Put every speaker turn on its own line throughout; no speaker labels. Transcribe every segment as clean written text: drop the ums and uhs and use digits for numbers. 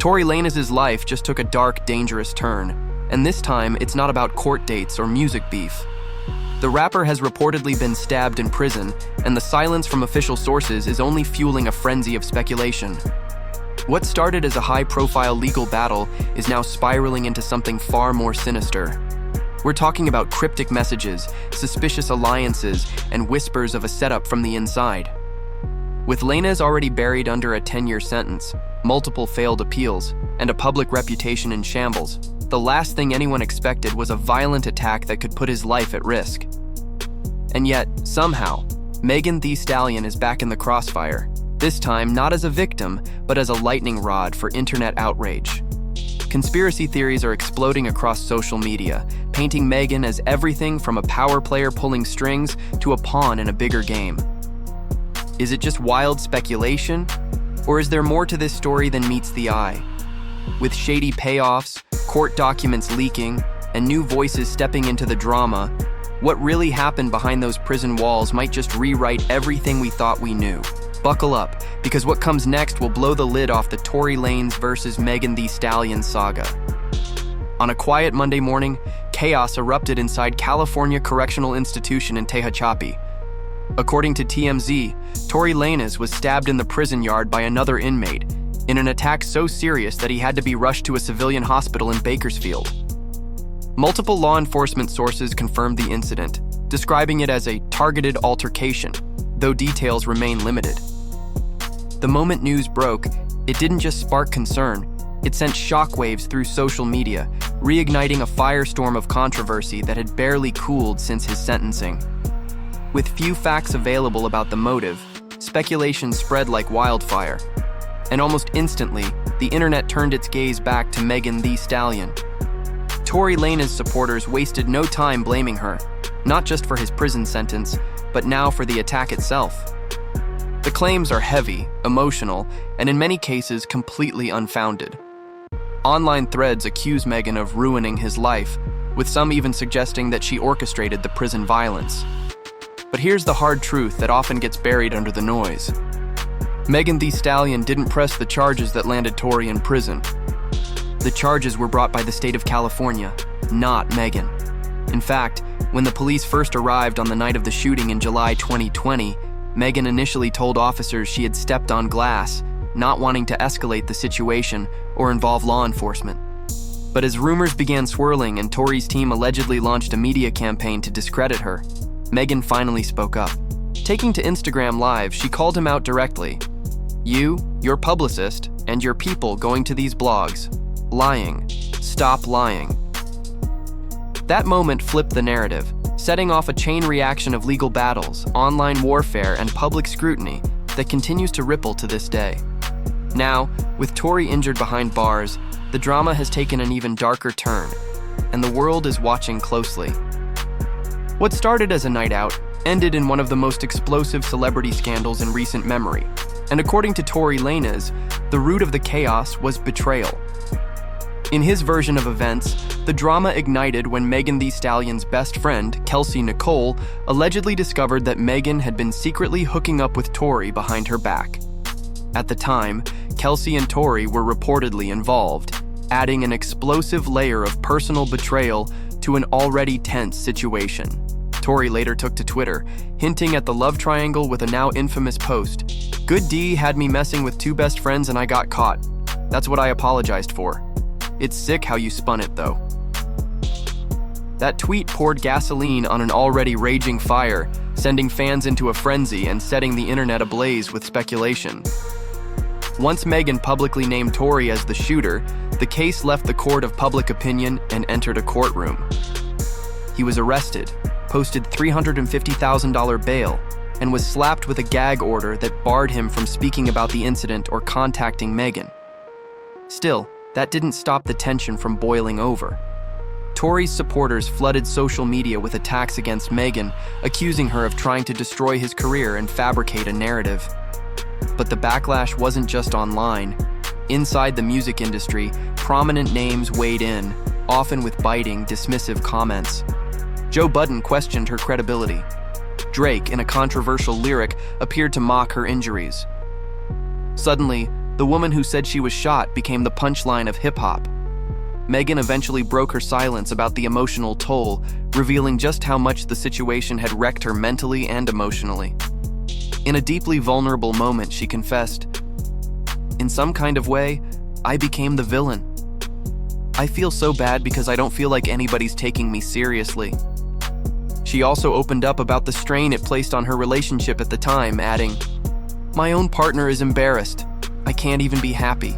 Tory Lanez's life just took a dark, dangerous turn, and this time it's not about court dates or music beef. The rapper has reportedly been stabbed in prison, and the silence from official sources is only fueling a frenzy of speculation. What started as a high-profile legal battle is now spiraling into something far more sinister. We're talking about cryptic messages, suspicious alliances, and whispers of a setup from the inside. With Lanez already buried under a 10-year sentence, multiple failed appeals, and a public reputation in shambles, the last thing anyone expected was a violent attack that could put his life at risk. And yet, somehow, Thee Stallion is back in the crossfire, this time not as a victim, but as a lightning rod for internet outrage. Conspiracy theories are exploding across social media, painting Megan as everything from a power player pulling strings to a pawn in a bigger game. Is it just wild speculation? Or is there more to this story than meets the eye? With shady payoffs, court documents leaking, and new voices stepping into the drama, what really happened behind those prison walls might just rewrite everything we thought we knew. Buckle up, because what comes next will blow the lid off the Tory Lanez versus Thee Stallion saga. On a quiet Monday morning, chaos erupted inside California Correctional Institution in Tehachapi. According to TMZ, Tory Lanez was stabbed in the prison yard by another inmate, in an attack so serious that he had to be rushed to a civilian hospital in Bakersfield. Multiple law enforcement sources confirmed the incident, describing it as a targeted altercation, though details remain limited. The moment news broke, it didn't just spark concern, it sent shockwaves through social media, reigniting a firestorm of controversy that had barely cooled since his sentencing. With few facts available about the motive, speculation spread like wildfire. And almost instantly, the internet turned its gaze back to Thee Stallion. Tory Lanez supporters wasted no time blaming her, not just for his prison sentence, but now for the attack itself. The claims are heavy, emotional, and in many cases completely unfounded. Online threads accuse Megan of ruining his life, with some even suggesting that she orchestrated the prison violence. But here's the hard truth that often gets buried under the noise. Thee Stallion didn't press the charges that landed Tory in prison. The charges were brought by the state of California, not Megan. In fact, when the police first arrived on the night of the shooting in July 2020, Megan initially told officers she had stepped on glass, not wanting to escalate the situation or involve law enforcement. But as rumors began swirling and Tory's team allegedly launched a media campaign to discredit her, Megan finally spoke up. Taking to Instagram Live, she called him out directly. You, your publicist, and your people going to these blogs. Lying. Stop lying. That moment flipped the narrative, setting off a chain reaction of legal battles, online warfare, and public scrutiny that continues to ripple to this day. Now, with Tory injured behind bars, the drama has taken an even darker turn, and the world is watching closely. What started as a night out ended in one of the most explosive celebrity scandals in recent memory, and according to Tory Lanez, the root of the chaos was betrayal. In his version of events, the drama ignited when Thee Stallion's best friend, Kelsey Nicole, allegedly discovered that Megan had been secretly hooking up with Tory behind her back. At the time, Kelsey and Tory were reportedly involved, adding an explosive layer of personal betrayal to an already tense situation. Tory later took to Twitter, hinting at the love triangle with a now infamous post. "Good D had me messing with two best friends and I got caught. That's what I apologized for. It's sick how you spun it, though." That tweet poured gasoline on an already raging fire, sending fans into a frenzy and setting the internet ablaze with speculation. Once Megan publicly named Tory as the shooter, the case left the court of public opinion and entered a courtroom. He was arrested, posted $350,000 bail, and was slapped with a gag order that barred him from speaking about the incident or contacting Megan. Still, that didn't stop the tension from boiling over. Tory's supporters flooded social media with attacks against Megan, accusing her of trying to destroy his career and fabricate a narrative. But the backlash wasn't just online. Inside the music industry, prominent names weighed in, often with biting, dismissive comments. Joe Budden questioned her credibility. Drake, in a controversial lyric, appeared to mock her injuries. Suddenly, The woman who said she was shot became the punchline of hip-hop. Megan eventually broke her silence about the emotional toll, revealing just how much the situation had wrecked her mentally and emotionally. In a deeply vulnerable moment, she confessed, "In some kind of way, I became the villain. I feel so bad because I don't feel like anybody's taking me seriously." She also opened up about the strain it placed on her relationship at the time, adding, "My own partner is embarrassed. I can't even be happy."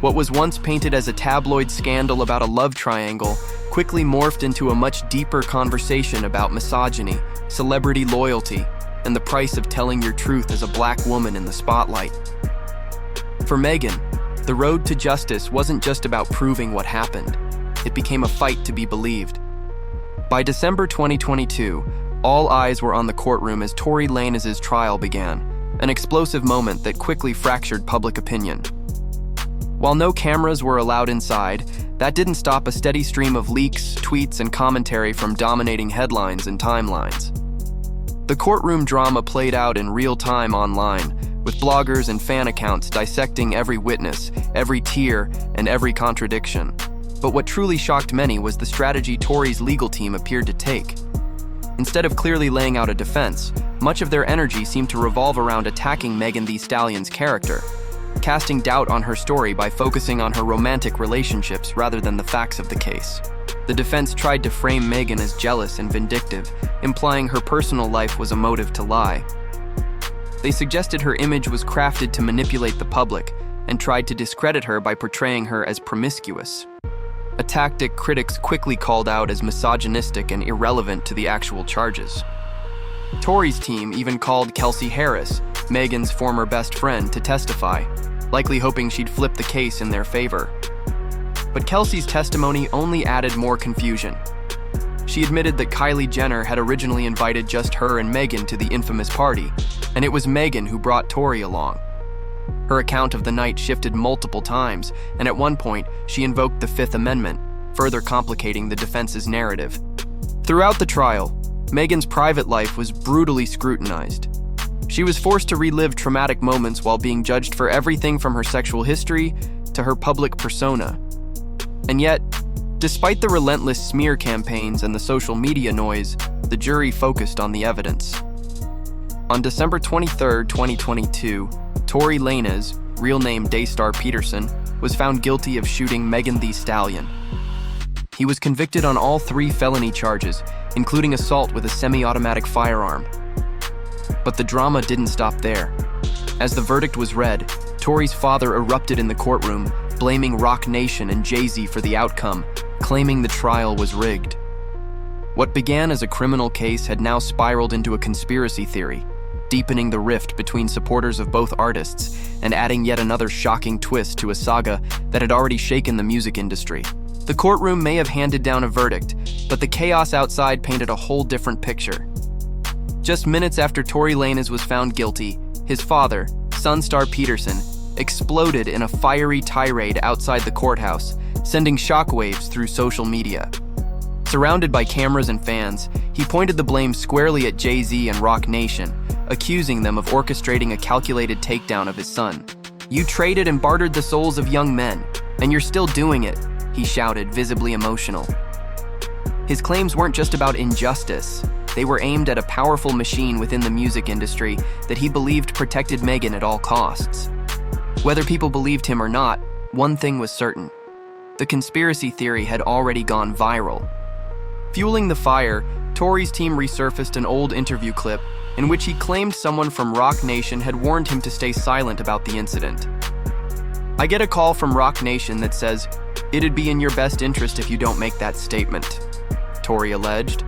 What was once painted as a tabloid scandal about a love triangle quickly morphed into a much deeper conversation about misogyny, celebrity loyalty, and the price of telling your truth as a Black woman in the spotlight. For Megan, the road to justice wasn't just about proving what happened. It became a fight to be believed. By December 2022, all eyes were on the courtroom as Tory Lanez's trial began, an explosive moment that quickly fractured public opinion. While no cameras were allowed inside, that didn't stop a steady stream of leaks, tweets, and commentary from dominating headlines and timelines. The courtroom drama played out in real time online, with bloggers and fan accounts dissecting every witness, every tear, and every contradiction. But what truly shocked many was the strategy Tory's legal team appeared to take. Instead of clearly laying out a defense, much of their energy seemed to revolve around attacking Megan Thee Stallion's character, casting doubt on her story by focusing on her romantic relationships rather than the facts of the case. The defense tried to frame Megan as jealous and vindictive, implying her personal life was a motive to lie. They suggested her image was crafted to manipulate the public and tried to discredit her by portraying her as promiscuous, a tactic critics quickly called out as misogynistic and irrelevant to the actual charges. Tory's team even called Kelsey Harris, Megan's former best friend, to testify, likely hoping she'd flip the case in their favor. But Kelsey's testimony only added more confusion. She admitted that Kylie Jenner had originally invited just her and Megan to the infamous party, and it was Megan who brought Tory along. Her account of the night shifted multiple times, and at one point, she invoked the Fifth Amendment, further complicating the defense's narrative. Throughout the trial, Megan's private life was brutally scrutinized. She was forced to relive traumatic moments while being judged for everything from her sexual history to her public persona. And yet, despite the relentless smear campaigns and the social media noise, the jury focused on the evidence. On December 23, 2022, Tory Lanez, real name Daystar Peterson, was found guilty of shooting Megan Thee Stallion. He was convicted on all 3 felony charges, including assault with a semi-automatic firearm. But the drama didn't stop there. As the verdict was read, Tory's father erupted in the courtroom, blaming Roc Nation and Jay-Z for the outcome, claiming the trial was rigged. What began as a criminal case had now spiraled into a conspiracy theory, deepening the rift between supporters of both artists and adding yet another shocking twist to a saga that had already shaken the music industry. The courtroom may have handed down a verdict, but the chaos outside painted a whole different picture. Just minutes after Tory Lanez was found guilty, his father, Sunstar Peterson, exploded in a fiery tirade outside the courthouse, sending shockwaves through social media. Surrounded by cameras and fans, he pointed the blame squarely at Jay-Z and Roc Nation, accusing them of orchestrating a calculated takedown of his son. "You traded and bartered the souls of young men, and you're still doing it," he shouted, visibly emotional. His claims weren't just about injustice. They were aimed at a powerful machine within the music industry that he believed protected Megan at all costs. Whether people believed him or not, one thing was certain. The conspiracy theory had already gone viral. Fueling the fire, Tory's team resurfaced an old interview clip in which he claimed someone from Roc Nation had warned him to stay silent about the incident. "I get a call from Roc Nation that says, 'It'd be in your best interest if you don't make that statement,'" Tory alleged.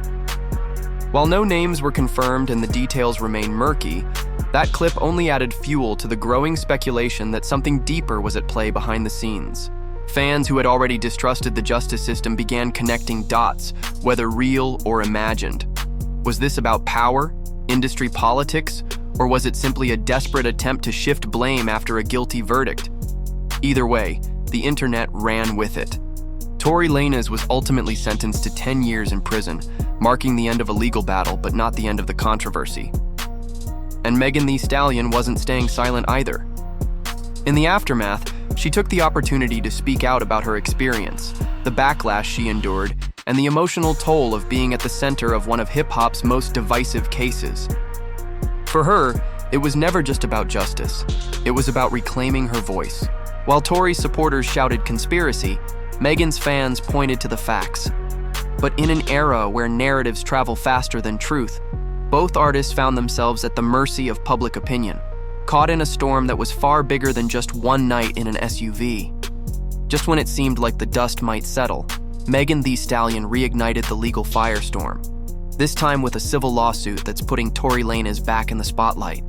While no names were confirmed and the details remain murky, that clip only added fuel to the growing speculation that something deeper was at play behind the scenes. Fans who had already distrusted the justice system began connecting dots, whether real or imagined. Was this about power, industry politics, or was it simply a desperate attempt to shift blame after a guilty verdict? Either way, the internet ran with it. Tory Lanez was ultimately sentenced to 10 years in prison, marking the end of a legal battle but not the end of the controversy. And Megan Thee Stallion wasn't staying silent either. In the aftermath, she took the opportunity to speak out about her experience, the backlash she endured, and the emotional toll of being at the center of one of hip-hop's most divisive cases. For her, it was never just about justice. It was about reclaiming her voice. While Tory's supporters shouted conspiracy, Megan's fans pointed to the facts. But in an era where narratives travel faster than truth, both artists found themselves at the mercy of public opinion, caught in a storm that was far bigger than just one night in an SUV. Just when it seemed like the dust might settle, Thee Stallion reignited the legal firestorm, this time with a civil lawsuit that's putting Tory Lanez back in the spotlight.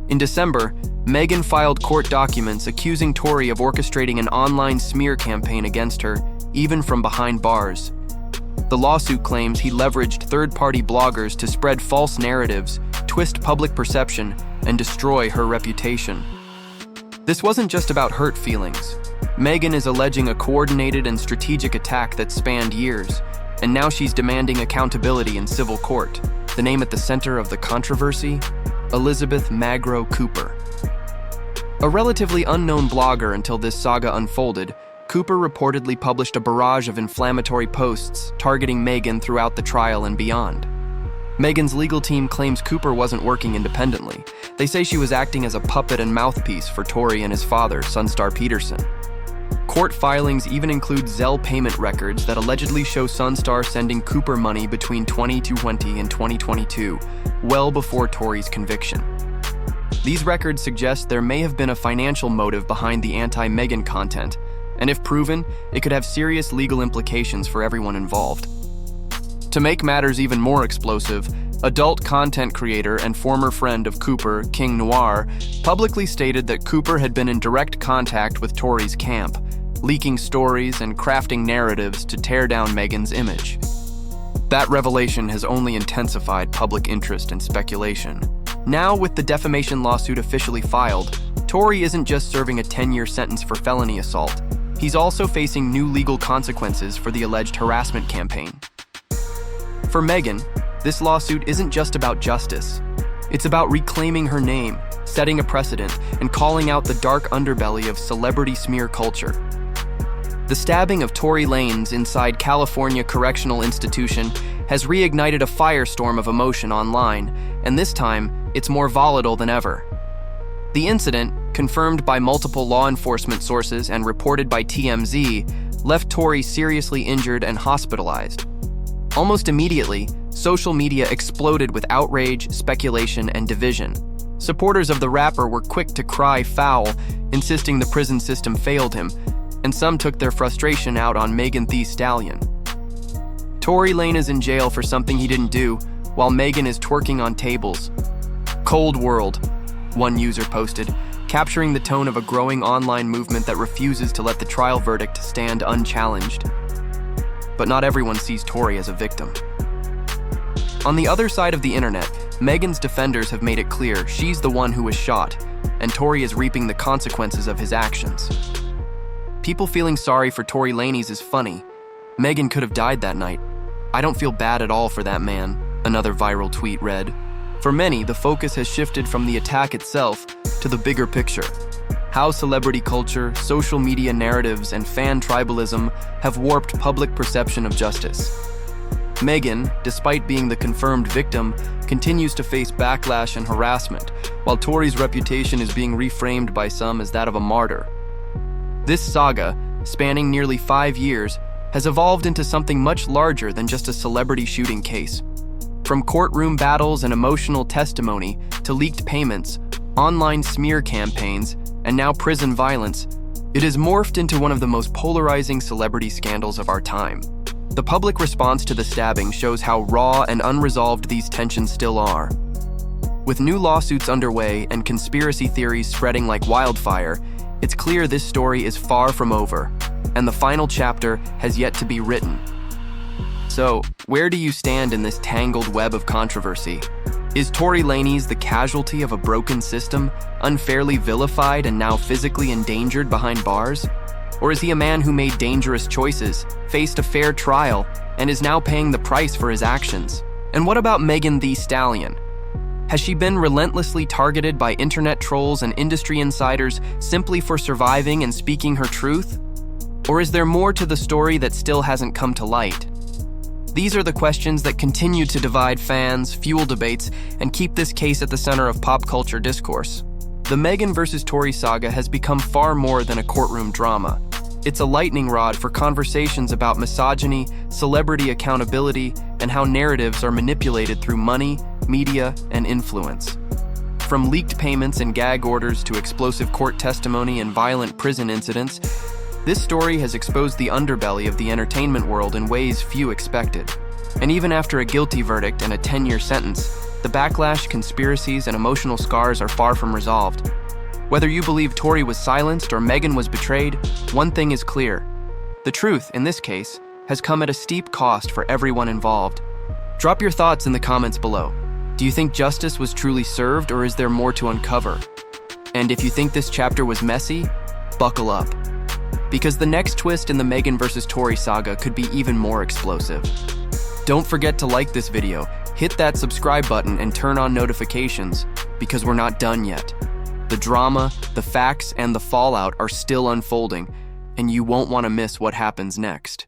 In December, Megan filed court documents accusing Tory of orchestrating an online smear campaign against her, even from behind bars. The lawsuit claims he leveraged third-party bloggers to spread false narratives, twist public perception, and destroy her reputation. This wasn't just about hurt feelings. Megan is alleging a coordinated and strategic attack that spanned years, and now she's demanding accountability in civil court. The name at the center of the controversy? Elizabeth Magro Cooper. A relatively unknown blogger until this saga unfolded, Cooper reportedly published a barrage of inflammatory posts targeting Megan throughout the trial and beyond. Megan's legal team claims Cooper wasn't working independently. They say she was acting as a puppet and mouthpiece for Tory and his father, Sunstar Peterson. Court filings even include Zelle payment records that allegedly show Sunstar sending Cooper money between 2020 and 2022, well before Tory's conviction. These records suggest there may have been a financial motive behind the anti-Megan content, and if proven, it could have serious legal implications for everyone involved. To make matters even more explosive, adult content creator and former friend of Cooper, King Noir, publicly stated that Cooper had been in direct contact with Tory's camp, leaking stories and crafting narratives to tear down Megan's image. That revelation has only intensified public interest and speculation. Now, with the defamation lawsuit officially filed, Tory isn't just serving a 10-year sentence for felony assault. He's also facing new legal consequences for the alleged harassment campaign. For Megan, this lawsuit isn't just about justice. It's about reclaiming her name, setting a precedent, and calling out the dark underbelly of celebrity smear culture. The stabbing of Tory Lanez inside California Correctional Institution has reignited a firestorm of emotion online, and this time, it's more volatile than ever. The incident, confirmed by multiple law enforcement sources and reported by TMZ, left Tory seriously injured and hospitalized. Almost immediately, social media exploded with outrage, speculation, and division. Supporters of the rapper were quick to cry foul, insisting the prison system failed him, and some took their frustration out on Thee Stallion. Tory Lanez is in jail for something he didn't do, while Megan is twerking on tables. Cold world, one user posted, capturing the tone of a growing online movement that refuses to let the trial verdict stand unchallenged. But not everyone sees Tory as a victim. On the other side of the internet, Megan's defenders have made it clear she's the one who was shot, and Tory is reaping the consequences of his actions. People feeling sorry for Tory Lanez is funny. Megan could have died that night. I don't feel bad at all for that man, another viral tweet read. For many, the focus has shifted from the attack itself to the bigger picture. How celebrity culture, social media narratives, and fan tribalism have warped public perception of justice. Megan, despite being the confirmed victim, continues to face backlash and harassment, while Tory's reputation is being reframed by some as that of a martyr. This saga, spanning nearly 5 years, has evolved into something much larger than just a celebrity shooting case. From courtroom battles and emotional testimony to leaked payments, online smear campaigns, and now prison violence, it has morphed into one of the most polarizing celebrity scandals of our time. The public response to the stabbing shows how raw and unresolved these tensions still are. With new lawsuits underway and conspiracy theories spreading like wildfire, it's clear this story is far from over, and the final chapter has yet to be written. So, where do you stand in this tangled web of controversy? Is Tory Lanez the casualty of a broken system, unfairly vilified and now physically endangered behind bars? Or is he a man who made dangerous choices, faced a fair trial, and is now paying the price for his actions? And what about Thee Stallion? Has she been relentlessly targeted by internet trolls and industry insiders simply for surviving and speaking her truth? Or is there more to the story that still hasn't come to light? These are the questions that continue to divide fans, fuel debates, and keep this case at the center of pop culture discourse. The Meghan versus Tory saga has become far more than a courtroom drama. It's a lightning rod for conversations about misogyny, celebrity accountability, and how narratives are manipulated through money, media, and influence. From leaked payments and gag orders to explosive court testimony and violent prison incidents, this story has exposed the underbelly of the entertainment world in ways few expected. And even after a guilty verdict and a 10-year sentence, the backlash, conspiracies, and emotional scars are far from resolved. Whether you believe Tory was silenced or Meghan was betrayed, one thing is clear. The truth, in this case, has come at a steep cost for everyone involved. Drop your thoughts in the comments below. Do you think justice was truly served, or is there more to uncover? And if you think this chapter was messy, buckle up. Because the next twist in the Meghan versus Tory saga could be even more explosive. Don't forget to like this video, hit that subscribe button, and turn on notifications, because we're not done yet. The drama, the facts, and the fallout are still unfolding, and you won't want to miss what happens next.